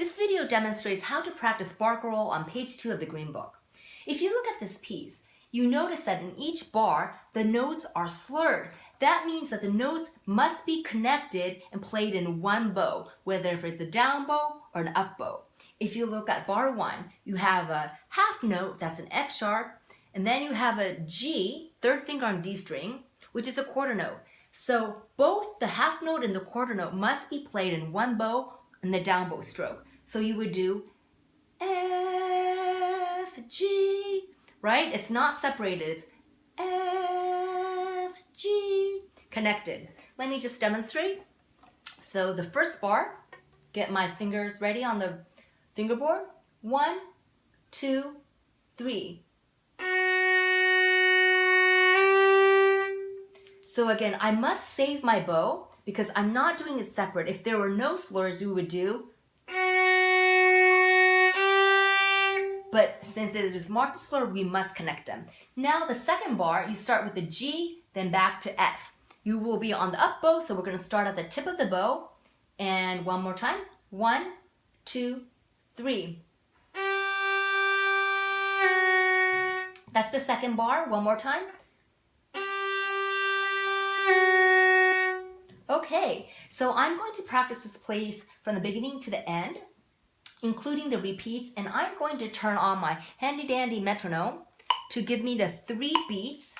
This video demonstrates how to practice Barcarolle on page 2 of the Green Book. If you look at this piece, you notice that in each bar, the notes are slurred. That means that the notes must be connected and played in one bow, whether if it's a down bow or an up bow. If you look at bar 1, you have a half note, that's an F sharp, and then you have a G, third finger on D string, which is a quarter note. So both the half note and the quarter note must be played in one bow in the down bow stroke. So you would do F, G, right? It's not separated, it's F, G, connected. Let me just demonstrate. So the first bar, get my fingers ready on the fingerboard. 1, 2, 3. So again, I must save my bow because I'm not doing it separate. If there were no slurs, you would do. But since it is marked slur, we must connect them. Now the second bar, you start with the G, then back to F. You will be on the up bow, so we're going to start at the tip of the bow. And one more time. 1, 2, 3. That's the second bar. One more time. Okay, so I'm going to practice this place from the beginning to the end, including the repeats, and I'm going to turn on my handy dandy metronome to give me the 3 beats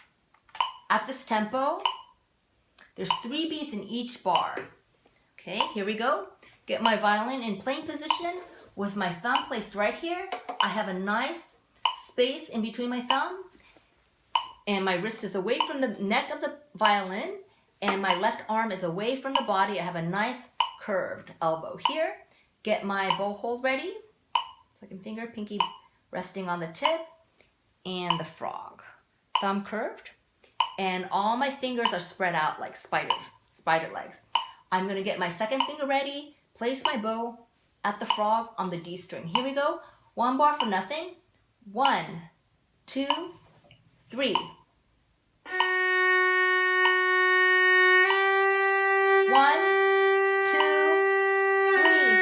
at this tempo. There's 3 beats in each bar. Okay, here we go. Get my violin in playing position with my thumb placed right here. I have a nice space in between my thumb, and my wrist is away from the neck of the violin, and my left arm is away from the body. I have a nice curved elbow here. Get my bow hold ready. Second finger, pinky resting on the tip, and the frog. Thumb curved, and all my fingers are spread out like spider legs. I'm gonna get my second finger ready, place my bow at the frog on the D string. Here we go. 1 bar for nothing. 1, 2, 3. 1, 2, 3.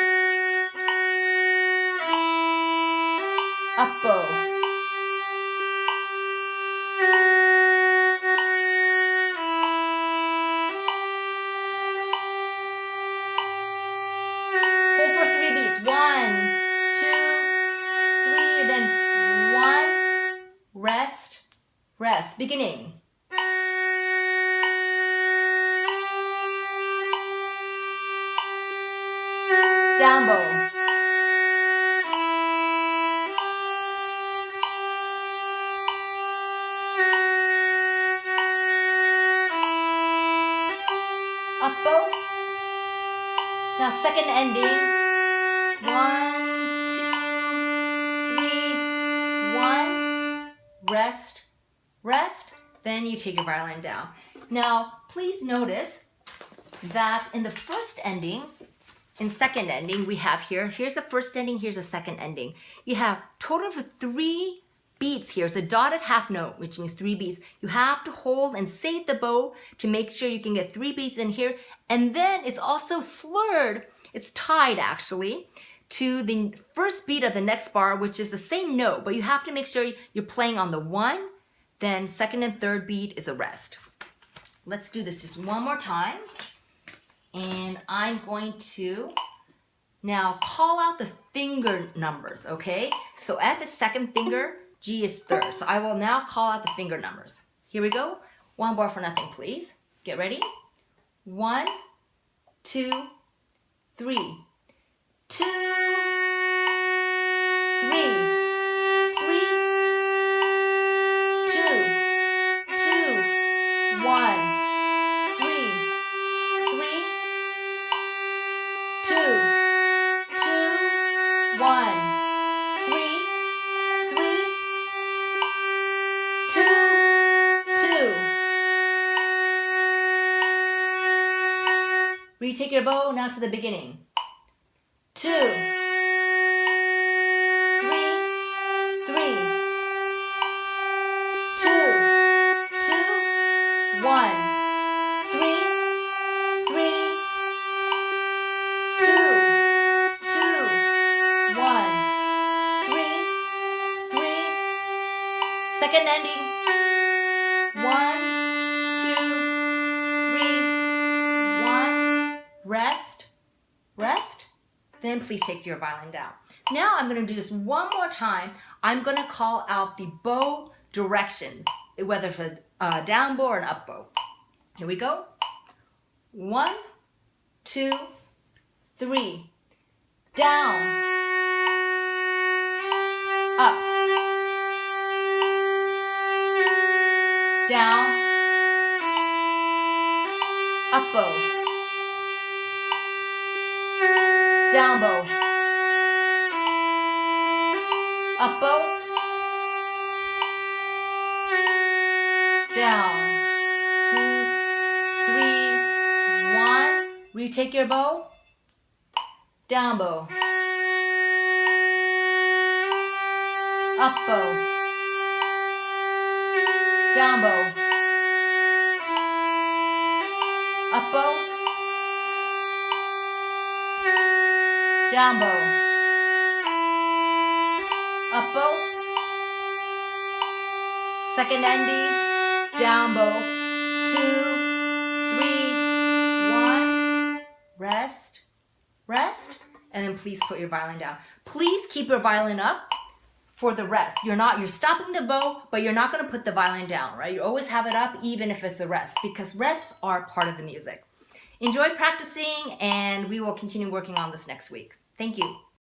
Up bow. Hold for 3 beats. 1, 2, 3. Then 1. Rest. Rest. Beginning. Down bow. Up bow. Now second ending. 1, 2, 3, 1. Rest, rest. Then you take your violin down. Now please notice that in the first ending, in second ending, we have here's the first ending, here's the second ending. You have total of 3 beats here. It's a dotted half note, which means 3 beats. You have to hold and save the bow to make sure you can get 3 beats in here. And then it's also slurred. It's tied actually to the first beat of the next bar, which is the same note, but you have to make sure you're playing on the 1, then second and third beat is a rest. Let's do this just one more time. And I'm going to now call out the finger numbers, okay? So F is second finger, G is third. So I will now call out the finger numbers. Here we go. 1 bar for nothing, please. Get ready. 1, 2, 3. 2, 3. 3. 2. 2. 1. 2, 2, 1, 3, 3, 2, 2. Retake your bow now to the beginning. 2, 3, 3, 2, 2, 1, 3, 3. 2, 2, ending. 1, 2, 3, 1. Rest, rest. Then please take your violin down. Now I'm going to do this one more time. I'm going to call out the bow direction, whether for a down bow or an up bow. Here we go. 1, 2, 3. Down, up, down, up bow, down bow, up bow, down, 2, 3, 1. Retake your bow, down bow, up bow, down bow, up bow, down bow, up bow, second ending, down bow, 2, 3, 1, rest, rest, and then please put your violin down. Please keep your violin up for the rest. You're stopping the bow, but you're not going to put the violin down, right? You always have it up even if it's a rest, because rests are part of the music. Enjoy practicing, and we will continue working on this next week. Thank you.